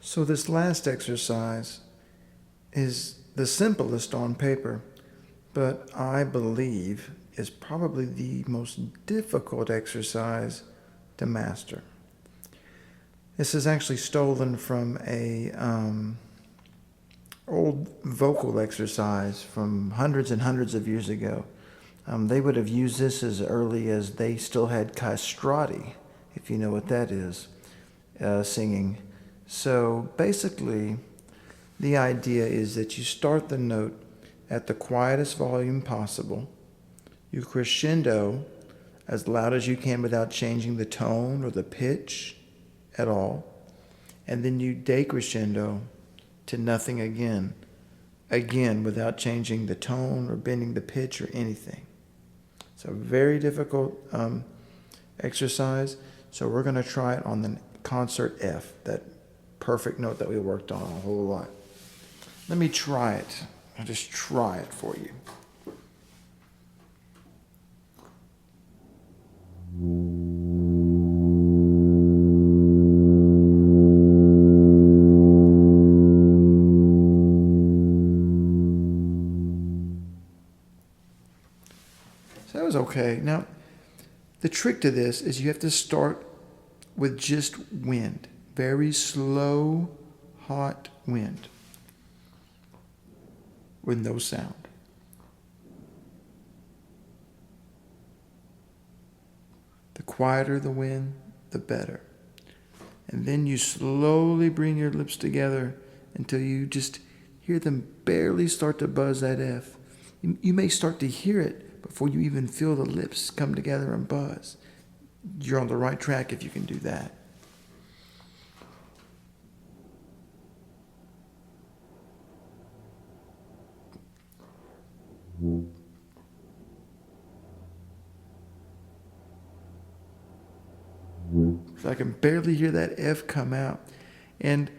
So this last exercise is the simplest on paper, but I believe is probably the most difficult exercise to master. This is actually stolen from a old vocal exercise from hundreds and hundreds of years ago. They would have used this as early as they still had castrati, if you know what that is, singing. So basically, the idea is that you start the note at the quietest volume possible. You crescendo as loud as you can without changing the tone or the pitch at all. And then you decrescendo to nothing again without changing the tone or bending the pitch or anything. It's a very difficult exercise. So we're going to try it on the concert F, that perfect note that we worked on a whole lot. Let me try it. I'll just try it for you. So that was okay. Now, the trick to this is you have to start with just wind. Very slow, hot wind with no sound. The quieter the wind, the better. And then you slowly bring your lips together until you just hear them barely start to buzz that F. You may start to hear it before you even feel the lips come together and buzz. You're on the right track if you can do that. So I can barely hear that F come out. And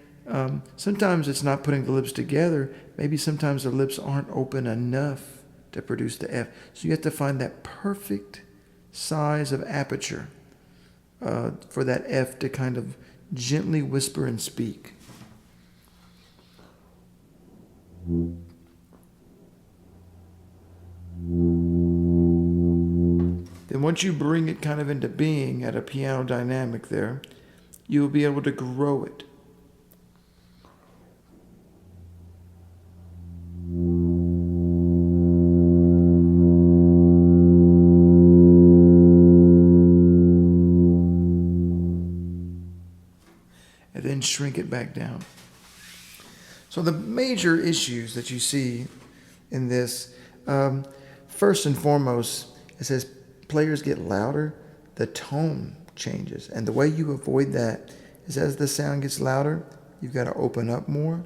sometimes it's not putting the lips together. Maybe sometimes the lips aren't open enough to produce the F. So you have to find that perfect size of aperture for that F to kind of gently whisper and speak. Then once you bring it kind of into being at a piano dynamic there, you'll be able to grow it. And then shrink it back down. So the major issues that you see in this, first and foremost, it says players get louder, the tone changes. And the way you avoid that is as the sound gets louder, you've got to open up more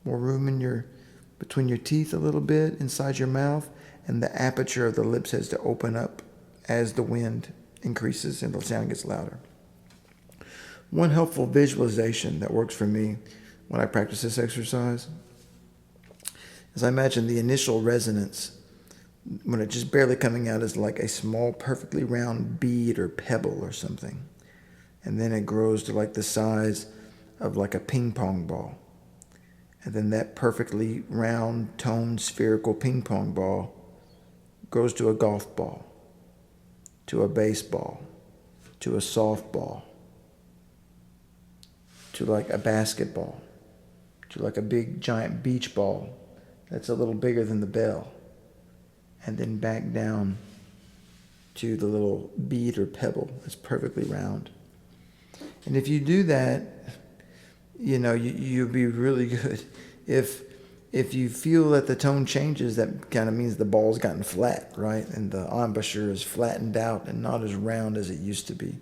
room in between your teeth a little bit, inside your mouth, and the aperture of the lips has to open up as the wind increases and the sound gets louder. One helpful visualization that works for me when I practice this exercise is I imagine the initial resonance when it's just barely coming out is like a small, perfectly round bead or pebble or something. And then it grows to like the size of like a ping pong ball. And then that perfectly round, toned, spherical ping pong ball grows to a golf ball, to a baseball, to a softball, to like a basketball, to like a big giant beach ball that's a little bigger than the bell, and then back down to the little bead or pebble that's perfectly round. And if you do that, you'll be really good. If you feel that the tone changes, that kind of means the ball's gotten flat, right? And the embouchure is flattened out and not as round as it used to be.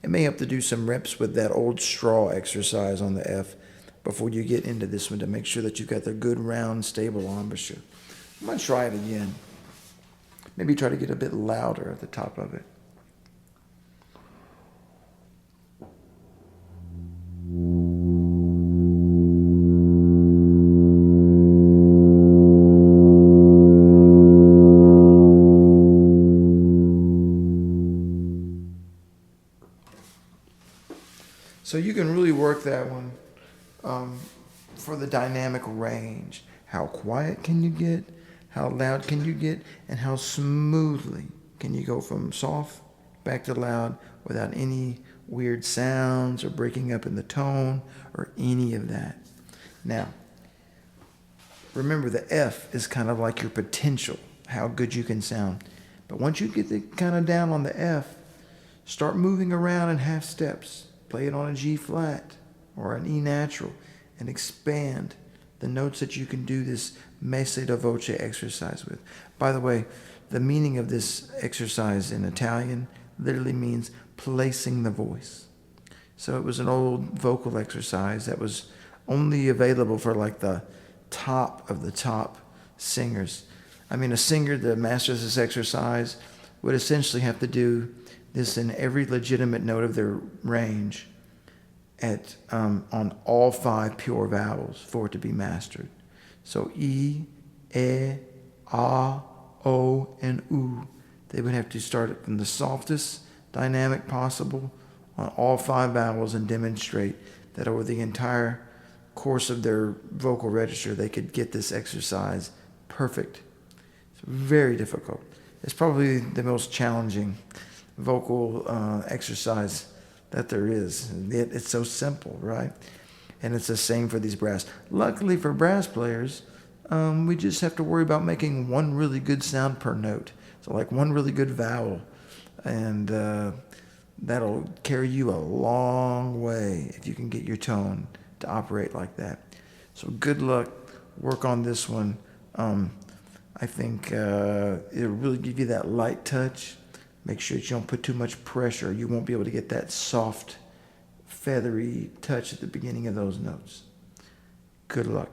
It may have to do some reps with that old straw exercise on the F before you get into this one to make sure that you've got the good, round, stable embouchure. I'm going to try it again. Maybe try to get a bit louder at the top of it. So you can really work that one for the dynamic range. How quiet can you get? How loud can you get? And how smoothly can you go from soft back to loud without any weird sounds or breaking up in the tone or any of that. Now, remember the F is kind of like your potential, how good you can sound. But once you get it kind of down on the F, start moving around in half steps. Play it on a G flat or an E natural and expand the notes that you can do this Messa Di Voce exercise with. By the way, the meaning of this exercise in Italian literally means placing the voice. So it was an old vocal exercise that was only available for like the top of the top singers. I mean, a singer that masters this exercise would essentially have to do this in every legitimate note of their range at on all 5 pure vowels for it to be mastered. So E, E, A, O, and U. They would have to start it from the softest dynamic possible on all 5 vowels and demonstrate that over the entire course of their vocal register they could get this exercise perfect. It's very difficult. It's probably the most challenging vocal exercise that there is. It's so simple, right? And it's the same for these brass. Luckily for brass players, we just have to worry about making one really good sound per note. So like one really good vowel. And that'll carry you a long way if you can get your tone to operate like that. So good luck. Work on this one. I think it'll really give you that light touch. Make sure that you don't put too much pressure. You won't be able to get that soft, feathery touch at the beginning of those notes. Good luck.